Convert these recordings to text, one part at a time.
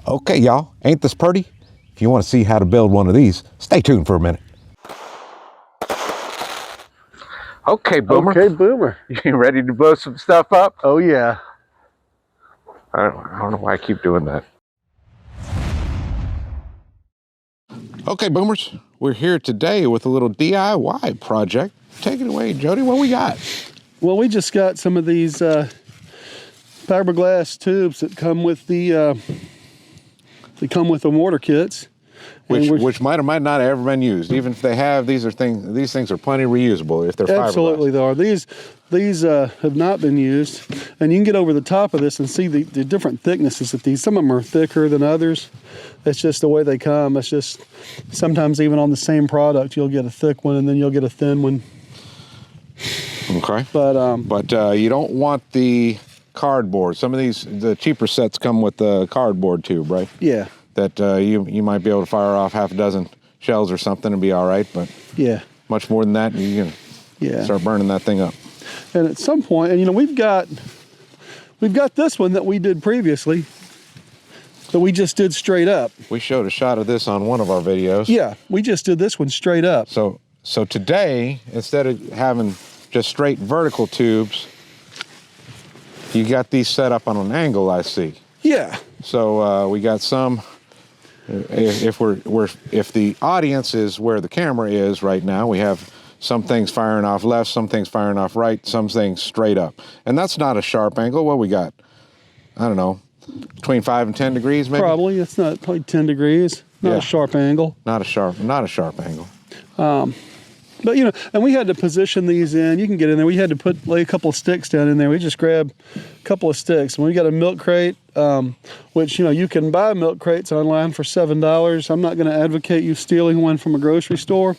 Okay, y'all, ain't this pretty? If you want to see how to build one of these, stay tuned for a minute. Okay, Boomer. Okay, Boomer. You ready to blow some stuff up? Oh, yeah. I don't know why I keep doing that. Okay, Boomers, we're here today with a little DIY project. Take it away, Jody. What we got? Well, we just got some of these fiberglass tubes that come with the mortar kits, which might or might not have ever been used. Even if they have, these things are plenty reusable if they're fiberglass. Absolutely, they are. These have not been used, and you can get over the top of this and see the different thicknesses of these. Some of them are thicker than others. It's just the way they come. It's just sometimes even on the same product, you'll get a thick one and then you'll get a thin one. Okay. But you don't want the cardboard. Some of the cheaper sets come with the cardboard tube, right? Yeah. That you might be able to fire off half a dozen shells or something and be all right, but yeah, much more than that, you're gonna start burning that thing up. And at some point, and we've got this one that we did previously that we just did straight up. We showed a shot of this on one of our videos. Yeah, we just did this one straight up. So today, instead of having just straight vertical tubes, you got these set up on an angle, I see. Yeah. So we got some. If the audience is where the camera is right now, we have some things firing off left, some things firing off right, some things straight up, and that's not a sharp angle. What we got? I don't know, between 5 and 10 degrees, maybe. Probably it's not probably 10 degrees. Not a sharp angle. Not a sharp angle. But and we had to position these in. You can get in there. We had to lay a couple of sticks down in there. We just grabbed a couple of sticks. And we got a milk crate, which you can buy milk crates online for $7. I'm not going to advocate you stealing one from a grocery store,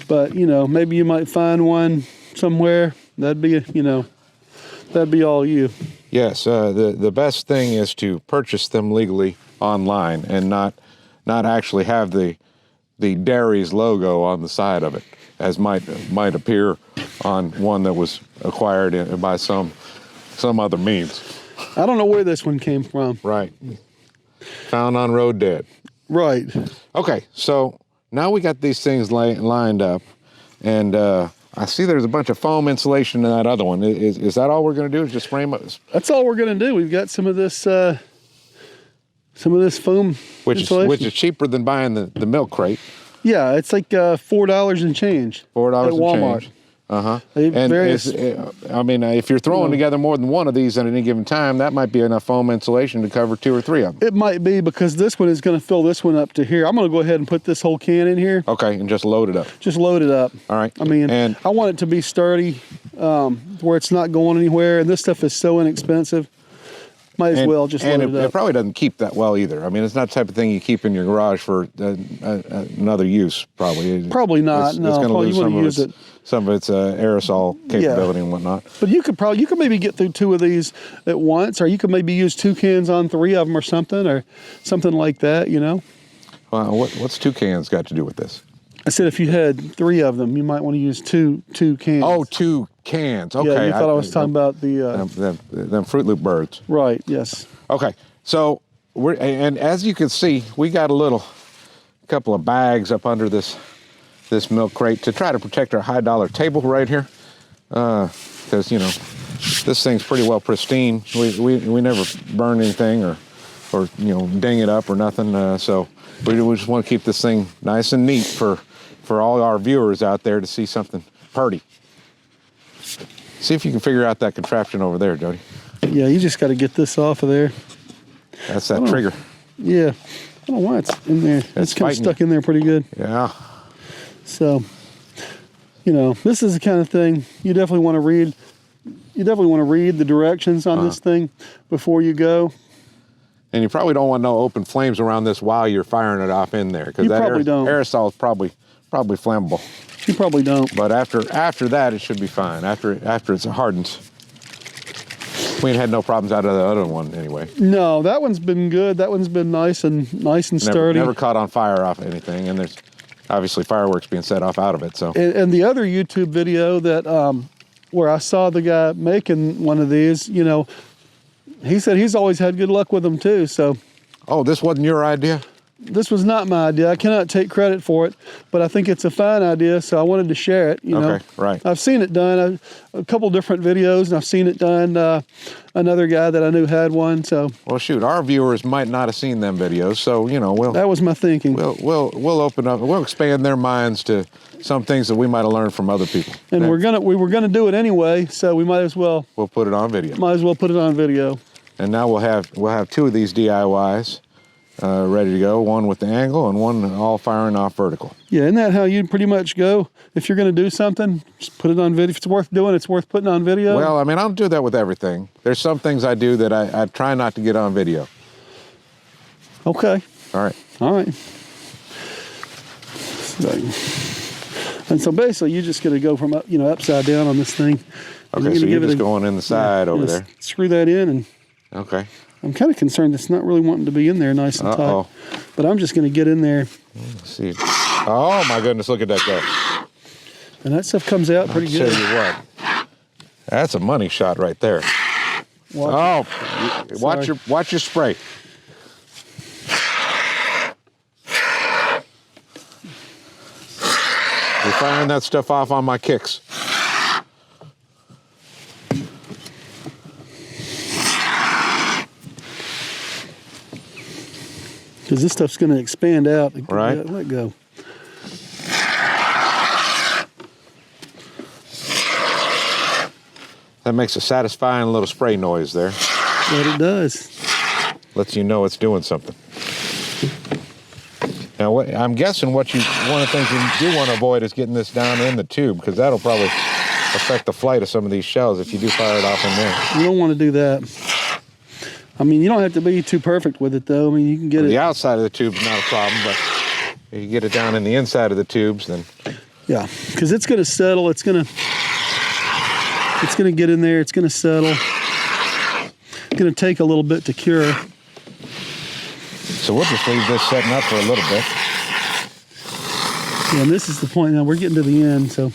but maybe you might find one somewhere. That'd be all you. Yes, the best thing is to purchase them legally online and not actually have the Dairies logo on the side of it, as might appear on one that was acquired by some other means. I don't know where this one came from. Right. Found on road dead. Right. Okay, so now we got these things lined up, and I see there's a bunch of foam insulation in that other one. Is that all we're going to do? Is just frame it? That's all we're going to do. We've got some of this foam which is cheaper than buying the milk crate. Yeah, it's like $4 and change. $4 at Walmart. Change. And if you're throwing together more than one of these at any given time, that might be enough foam insulation to cover 2 or 3 of them. It might be, because this one is going to fill this one up to here. I'm going to go ahead and put this whole can in here. Okay, and just load it up. Just load it up. All right. And I want it to be sturdy, where it's not going anywhere. And this stuff is so inexpensive. Might as well just load it up. It probably doesn't keep that well either. I mean, it's not the type of thing you keep in your garage for another use, probably. Probably not. It's going to lose some of its aerosol capability and whatnot. But you could maybe get through 2 of these at once, or you could maybe use 2 cans on 3 of them or something like that, Well, what's 2 cans got to do with this? I said if you had 3 of them, you might want to use two cans. Oh, 2 cans. Okay. Yeah, you thought I was talking about the them Fruit Loop birds. Right. Yes. Okay. So and as you can see, we got a couple of bags up under this milk crate to try to protect our high dollar table right here, because this thing's pretty well pristine. We never burn anything or ding it up or nothing. So we just want to keep this thing nice and neat for all our viewers out there to see something pretty. See if you can figure out that contraption over there, Jody. Yeah, you just got to get this off of there. That's that trigger. Yeah. I don't know why it's in there. It's kind of stuck in there pretty good. Yeah. So, this is the kind of thing you definitely want to read. You definitely want to read the directions on this thing before you go. And you probably don't want no open flames around this while you're firing it off in there, because that aerosol is probably flammable. You probably don't. But after that, it should be fine. After it hardens, we ain't had no problems out of the other one anyway. No, that one's been good. That one's been nice and sturdy. Never caught on fire off anything, and there's obviously fireworks being set off out of it. So. And the other YouTube video that where I saw the guy making one of these, he said he's always had good luck with them too. So Oh, this wasn't your idea? This was not my idea. I cannot take credit for it, but I think it's a fine idea, so I wanted to share it. You know, right. I've seen it done. A couple different videos, and I've seen it done. Another guy that I knew had one. So. Well, shoot, our viewers might not have seen them videos, so you know, that was my thinking. We'll open up. We'll expand their minds to some things that we might have learned from other people. And we were gonna do it anyway, so we might as well. We'll put it on video. Might as well put it on video. And now we'll have 2 of these DIYs. Ready to go, one with the angle and one all firing off vertical. Yeah, isn't that how you pretty much go? If you're going to do something, just put it on video. If it's worth doing, it's worth putting on video. Well, I mean, I don't do that with everything. There's some things I do that I try not to get on video. Okay. All right. All right. And so basically, you're just going to go from upside down on this thing. Okay, so you're just going in the side over there. Screw that in and. Okay. I'm kind of concerned it's not really wanting to be in there nice and tight. But I'm just going to get in there. Let's see. Oh, my goodness, look at that go. And that stuff comes out pretty good. I'll tell you what. That's a money shot right there. Watch your spray. We're firing that stuff off on my kicks. Because this stuff's going to expand out. Right. Let go. That makes a satisfying little spray noise there. But it does. Lets you know it's doing something. Now, I'm guessing one of the things you do want to avoid is getting this down in the tube, because that'll probably affect the flight of some of these shells if you do fire it off in there. You don't want to do that. I mean, you don't have to be too perfect with it, though. I mean, you can get it. The outside of the tube's not a problem, but if you get it down in the inside of the tubes, then. Yeah, because it's going to settle. It's going to get in there. It's going to settle. It's going to take a little bit to cure. So we'll just leave this setting up for a little bit. Yeah, and this is the point now. We're getting to the end, so.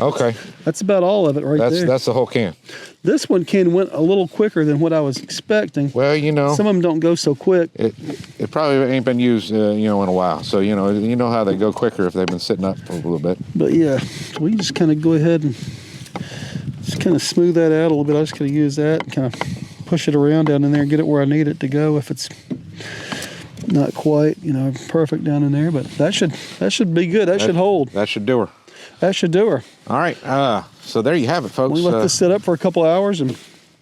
Okay. That's about all of it right there. That's the whole can. This one went a little quicker than what I was expecting. Well, you know. Some of them don't go so quick. It probably ain't been used, in a while. So, you know how they go quicker if they've been sitting up for a little bit. But yeah, so we just kind of go ahead and just kind of smooth that out a little bit. I just going to use that and kind of push it around down in there and get it where I need it to go if it's not quite, perfect down in there. But that should be good. That should hold. That should do her. That should do her. All right. So there you have it, folks. We let this sit up for a couple hours, and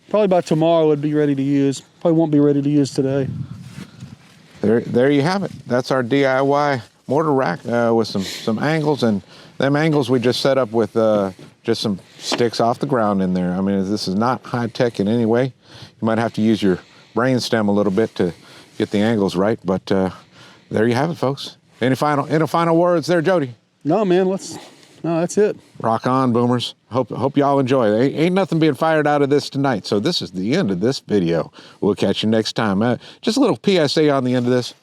probably by tomorrow it'd be ready to use. Probably won't be ready to use today. There you have it. That's our DIY mortar rack with some angles, and them angles we just set up with just some sticks off the ground in there. I mean, this is not high tech in any way. You might have to use your brain stem a little bit to get the angles right, but there you have it, folks. Any final words there, Jody? No, man. No, that's it. Rock on, boomers. Hope y'all enjoy it. Ain't nothing being fired out of this tonight. So this is the end of this video. We'll catch you next time. Just a little PSA on the end of this.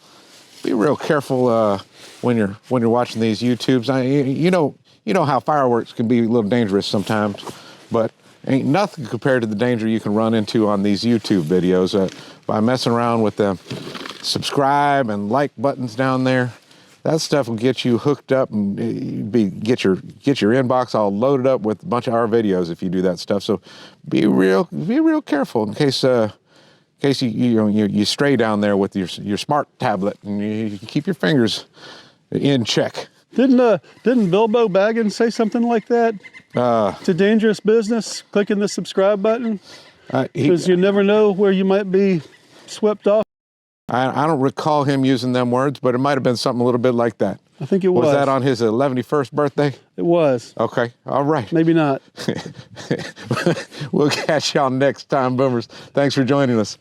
Be real careful when you're watching these YouTubes. You know how fireworks can be a little dangerous sometimes, but ain't nothing compared to the danger you can run into on these YouTube videos by messing around with the subscribe and like buttons down there. That stuff will get you hooked up and get your inbox all loaded up with a bunch of our videos if you do that stuff. So be real careful in case you stray down there with your smart tablet and you keep your fingers in check. Didn't Bilbo Baggins say something like that? It's a dangerous business, clicking the subscribe button, because you never know where you might be swept off. I don't recall him using them words, but it might have been something a little bit like that. I think it was. Was that on his 11th birthday? It was. Okay, all right. Maybe not. We'll catch y'all next time, boomers. Thanks for joining us.